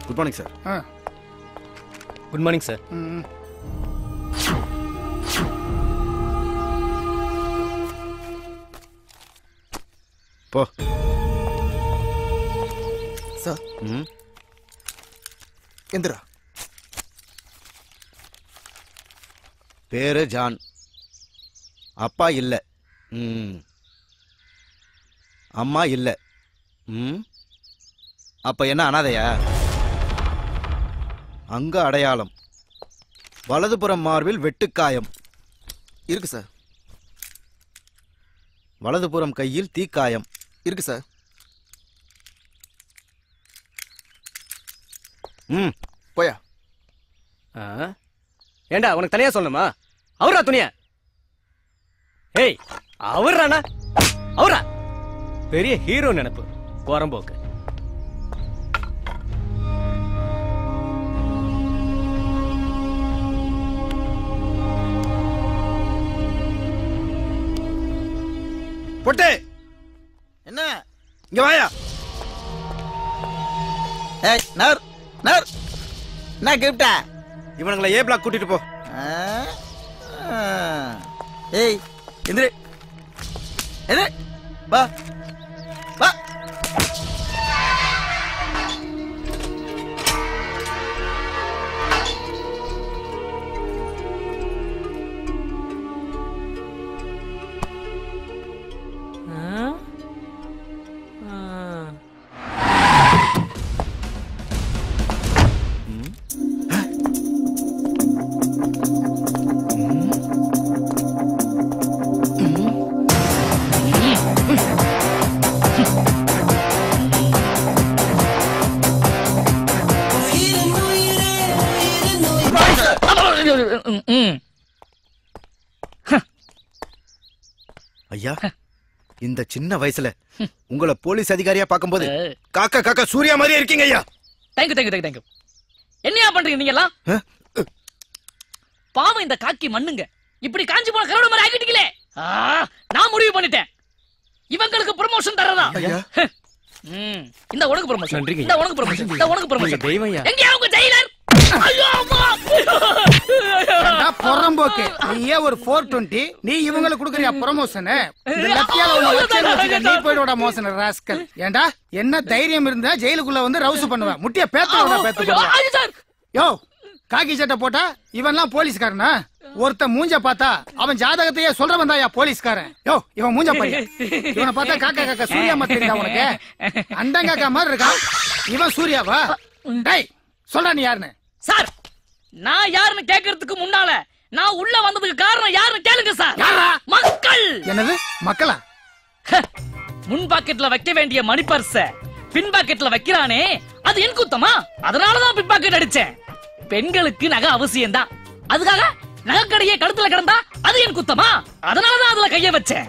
Good morning sir. Good morning sir. போ sir. எந்திரா. பேரு John. அப்பா இல்ல. அம்மா இல்ல. அப்ப என்ன அனாதையா? அங்க அடையாளம். வலதுபுறம் மார்பில் வெட்டுக்காயம் இருக்கு சார். வலதுபுறம் கையில் தீக்காயம் இருக்கு சார். போயா. ஏண்டா உனக்கு தனியா சொல்லணுமா? அவரா துணியா? ஏய் அவர்றானா? அவரா பெரிய ஹீரோ நினைப்பு. கோரம்போக்கு. பொட்டே என்ன இங்க வாயா. ஏய் நர் நர் என்ன கிஃப்டா? இவனுங்களை ஏ பிளாக் கூட்டிட்டு போ. ஏய் எந்திரு எந்திரு வா வா. ஐயா, இந்த சின்ன வயசுல உங்களை போலீஸ் அதிகாரியா பாக்கும்போது காக்கா காக்கா சூர்யா மாதிரியே இருக்கீங்க ஐயா. Thank you thank you thank you. என்னையா பண்றீங்க நீங்க எல்லாம்? பாவம் இந்த காக்கி மண்ணுங்க. இப்படி காஞ்சி போன கரோட மாதிரி ஆக்கிட்டீங்களே. நான் முடிவு பண்ணிட்டேன். இவங்களுக்கு ப்ரமோஷன் தரதா. இந்த உனக்கு ப்ரமோஷன். இந்த உனக்கு ப்ரமோஷன். இந்த உனக்கு ப்ரமோஷன். தெய்வம்யா. எங்க அவங்க ஜெயிலர்? ஐயோ அம்மா. பொறம்போக்கு. நீயே ஒரு 420. நீ இவங்களுக்கு கொடுக்கறியா ப்ரமோஷன்? இந்த லத்தியால உன்னை வச்சேன்னு வச்சுக்க, நீ போய்டோட மோசன ராஸ்கல். ஏண்டா என்ன தைரியம் இருந்தா ஜெயிலுக்குள்ள வந்து ரவுஸ் பண்ணுவேன். முட்டிய பேத்து. யோ காக்கி சட்டை போட்டா இவன்லாம் போலீஸ்காரனா? ஒருத்த மூஞ்ச பார்த்தா அவன் ஜாதகத்தையே சொல்றவன் தான் போலீஸ்காரன். யோ இவன் மூஞ்ச பையன். இவனை பார்த்தா காக்கா காக்கா சூர்யா மாதிரி தெரியுதா உனக்கு? அண்டங்காக்கா மாதிரி இருக்கான். இவன் சூர்யாவா? டேய் சொல்றா நீ யாருன்னு. சார் நான் யாருன்னு கேட்கறதுக்கு முன்னால நான் உள்ள வந்ததுக்கு காரணம் யாருன்னு கேளுங்க சார். மக்கள். என்னது மக்களா? முன் பாக்கெட்ல வைக்க வேண்டிய மணி பர்ஸ பின் பாக்கெட்ல வைக்கிறானே, அது என் குத்தமா? அதனாலதான் பின் பாக்கெட் அடிச்சேன். பெண்களுக்கு நகை அவசியம் தான். அதுக்காக நகைக்கடையே கழுத்துல கிடந்தா அது என் குத்தமா? அதனாலதான் அதுல கைய வச்சேன்.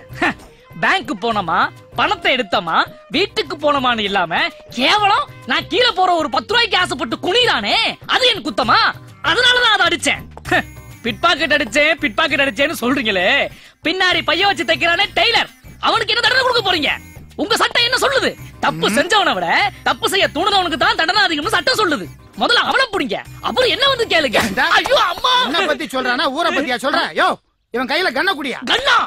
பேங்க் போனோமா, பணத்தை எடுத்தோமா, வீட்டுக்கு போனோமான்னு இல்லாம கேவலம் நான் கீழே போற ஒரு 10 ரூபாய்க்கு ஆசைப்பட்டு குனிறானே, அது என் குத்தமா? அதனாலதான் அதை அடிச்சேன். பிட் பாக்கெட் அடிச்சேன், பிட் பாக்கெட் அடிச்சேன்னு சொல்றீங்களே, பின்னாடி பைய வச்சு தைக்கிறானே டெய்லர், அவனுக்கு என்ன தண்டனை கொடுக்க போறீங்க? உங்க சட்டம் என்ன சொல்லுது? தப்பு செஞ்சவனை விட தப்பு செய்ய தூண்டுனவனுக்கு தான் தண்டனை அதிகம்னு சட்டம் சொல்லுது. முதல்ல அவளை புடிங்க, அப்புறம் என்ன வந்து கேளுங்க. ஐயோ அம்மா. என்ன பத்தி சொல்றானா? ஊரை பத்தியா சொல்ற? யோ இவன் கையில கண்ண குடியா? கண்ணா?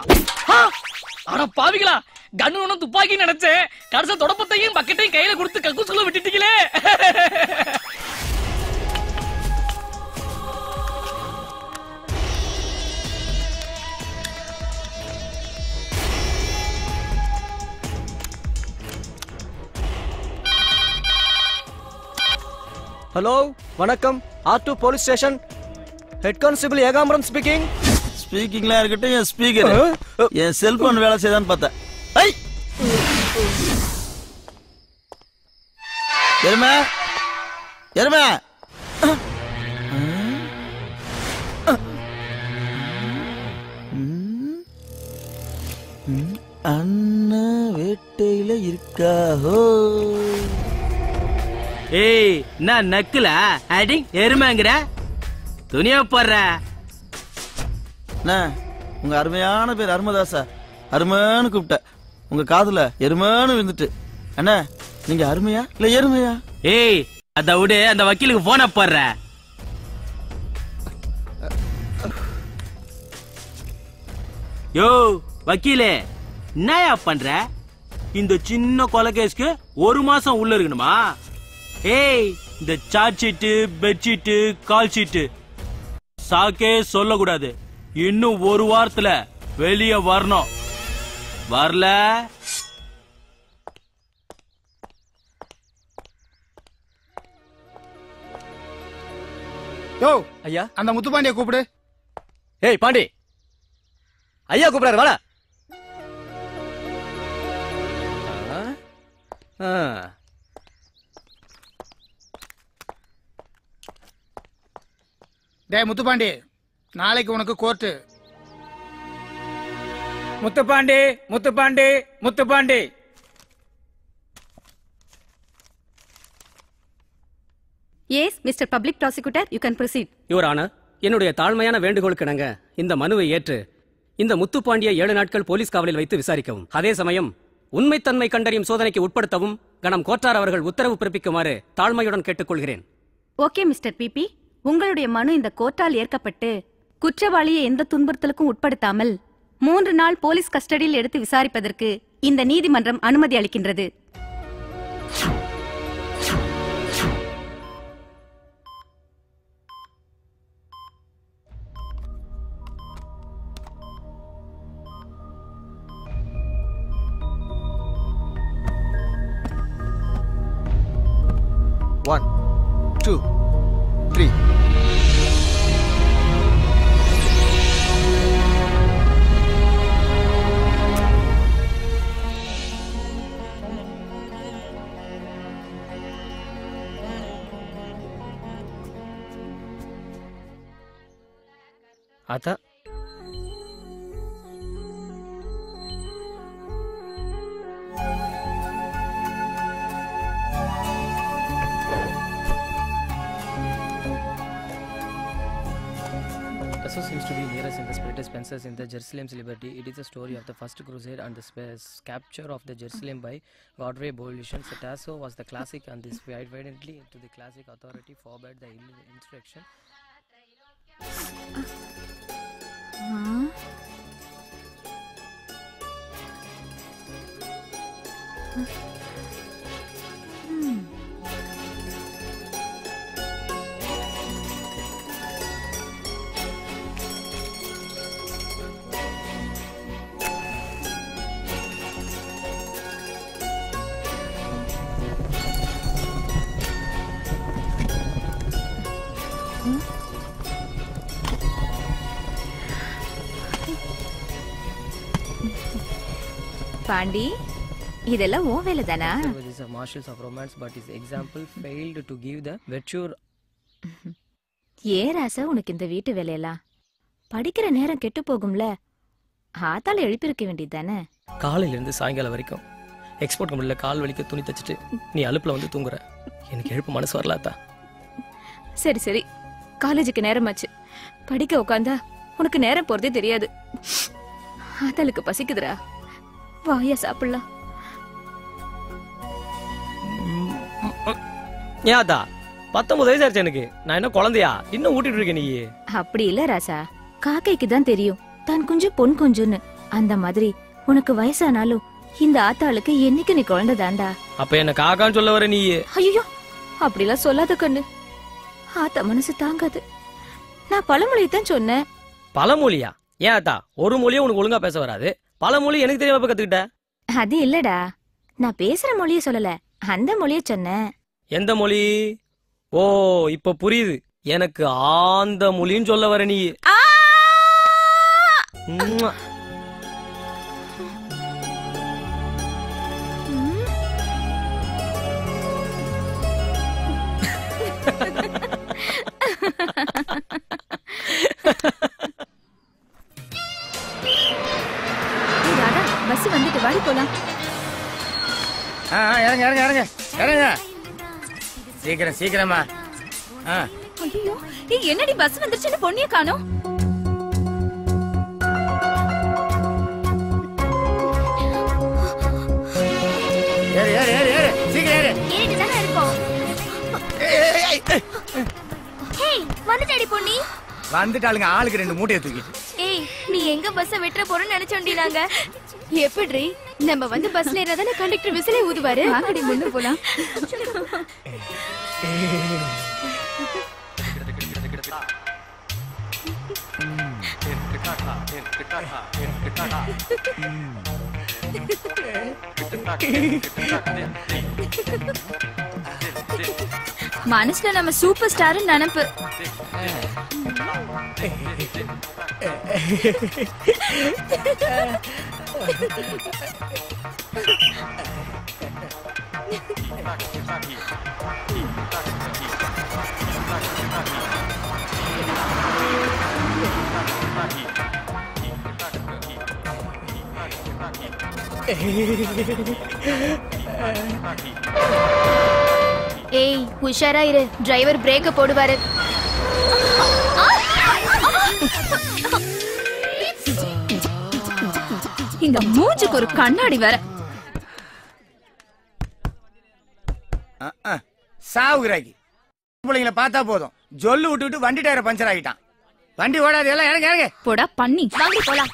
அட பாவிகளா, கண்ணு ஒண்ணும் துப்பாக்கி நினைச்சேன். கடைசி தொடப்பத்தையும் பக்கெட்டையும் கையில கொடுத்து கக்கூசுக்குள்ள விட்டுட்டீங்களே. ஹலோ வணக்கம். R2 police station. Head constable Ekambaram speaking. ஸ்பீக்கிங்லாம் இருக்கட்டும், என் ஸ்பீக்கர் என் செல்போன் வேலை செய்தான்னு பார்த்தேன். எருமை எருமை அண்ணா வேட்டையில இருக்காஹோ. ஏய் நான் நக்குல அடி எருமைங்கிற துணியா போடுற. உங்க அருமையான பேர் அருமதாசா. அருமைன்னு கூப்பிட்ட, உங்க காதுல எருமைன்னு விழுந்துட்டு. அண்ணா நீங்க அருமையா இல்ல எருமையா? ஏய் அத விடு, அந்த வக்கீலுக்கு போன போடுற. யோ வக்கீலே, என்னயா பண்ற? இந்த சின்ன கொலை கேஸ்க்கு 1 மாசம் உள்ள இருக்கணுமா? ஏய், இந்த charge sheet, bedsheet, call sheet சாக்கே சொல்லக்கூடாது. இன்னும் 1 வாரத்துல வெளியே வரணும். வரல யோ ஐயா. அந்த முத்துப்பாண்டிய கூப்பிடு. ஏய் பாண்டி, ஐயா கூப்பிடாரு, வாடா. டேய் முத்துப்பாண்டி, நாளைக்கு உனக்கு court. Muthupandi, Muthupandi, Muthupandi. Yes, Mr. Public Prosecutor, you can proceed. Your honour, என்னுடைய தாழ்மையான வேண்டுகோளுக்கு இணங்க இந்த மனுவை ஏற்று இந்த முத்துப்பாண்டியை 7 நாட்கள் போலீஸ் காவலில் வைத்து விசாரிக்கவும், அதே சமயம் உண்மைத்தன்மை கண்டறியும் சோதனைக்கு உட்படுத்தவும் கணம் கோட்டார் அவர்கள் உத்தரவு பிறப்பிக்குமாறு தாழ்மையுடன் கேட்டுக்கொள்கிறேன். ஓகே மிஸ்டர் பிபி, உங்களுடைய மனு இந்த கோர்ட்டால் ஏற்கப்பட்டு குற்றவாளியை எந்த துன்புறுத்தலுக்கும் உட்படுத்தாமல் 3 நாள் போலீஸ் கஸ்டடியில் எடுத்து விசாரிப்பதற்கு இந்த நீதிமன்றம் அனுமதி அளிக்கின்றது. One, 2, 3. ஆத்தா, Tassos seems to be nearest in the Spiritus Spencers in the Jerusalem's liberty. It is a story of the first crusade and the capture of the Jerusalem by Godfrey Bolivian. Tasso was the classic and this evidently to the classic authority forbade the insurrection. Pandi, இதெல்லாம் ஓ வேலை தானா? These are marshals of romance, but his example failed to give the virtue. ஏ ராசா, உனக்கு இந்த வீட்டு வேலையெல்லாம் படிக்கிற நேரம் கெட்டு போகும்ல, ஆத்தால எழுப்பிருக்க வேண்டியது தானே? காலையில இருந்து சாயங்காலம் வரைக்கும் எக்ஸ்போர்ட் கம்பெனில கால் வலிக்க துணி தச்சிட்டு நீ அலுப்புல வந்து தூங்குற. எனக்கு எழுப்பு மனசு வரலாத்தா. சரி சரி, காலேஜுக்கு நேரமாச்சு, படிக்க உட்காந்தா உனக்கு நேரம் போறதே தெரியாது. ஆத்தாளுக்கு பசிக்குதுரா, வாயா சாப்பிடலாம். ஏதா 19 வயசு ஆச்சு எனக்கு. நான் என்ன குழந்தையா? இன்னும் ஊட்டிட்டு இருக்கேன் நீ. அப்படி இல்ல ராசா, காக்கைக்கு தான் தெரியும் தான் கொஞ்சம் பொன் கொஞ்சம்னு. அந்த மாதிரி உனக்கு வயசானாலும் இந்த ஆத்தாளுக்கு என்னைக்கு நீ குழந்தை தாண்டா. அப்ப என்ன காக்கான்னு சொல்ல வர நீ? ஐயோ, அப்படிலாம் சொல்லாத கண்ணு, ஆத்தா மனசு தாங்காது. நான் பழமொழியத்தான் சொன்னேன். பழமொழியா? ஏன் ஆத்தா, ஒரு மொழியும் உனக்கு ஒழுங்கா பேச வராது, பழமொழி எனக்கு தெரியாம கத்துக்கிட்ட? அது இல்லடா, நான் பேசுற மொழிய சொல்லல, அந்த மொழிய சொன்னேன். எந்த மொழி? ஓ, இப்ப புரியுது. எனக்கு ஆந்த மொழின்னு சொல்ல வர நீ. பஸ் வந்துட்டு வாடி போலாம். இறங்க இறங்க இறங்க இறங்க, சீக்கிரம் சீக்கிரமா. ஐயோ, என்னடி பஸ் வந்துருச்சுன்னு பொண்ணிய காணோம். ஏறு ஏறு ஏறு ஏறு, சீக்கிரம் ஏறு. ஏறிட்டு தானே இருக்கோம். வந்துட்டாடி பொன்னி. வந்துட்டாளுங்க ஆளுக்கு 2 மூட்டையை தூக்கிட்டு. ஏய் நீ எங்க பஸ்ஸ வெட்ற போறன்னு நினைச்சோண்டி நாங்க. எப்படி நம்ம வந்து பஸ்ல ஏறதானே கண்டக்டர் விசிலே ஊதுவாரு. வாங்கடி முன்ன போலாம். மனசுல நம்ம சூப்பர் ஸ்டார் நினைப்பு. ஏய் உஷாரா இரு, டிரைவர் பிரேக்க போடுவாரு. இந்த மூஞ்சுக்கு ஒரு கண்ணாடி வேற. சாவுகிறாக்கி பிள்ளைங்களை பார்த்தா போதும் ஜொல்லு விட்டுட்டு வண்டி டயரை பஞ்சர் ஆகிட்டான். வண்டி ஓடாது, எல்லாம் இறங்க இறங்க. போடா பண்ணி வாங்கி போலாம்.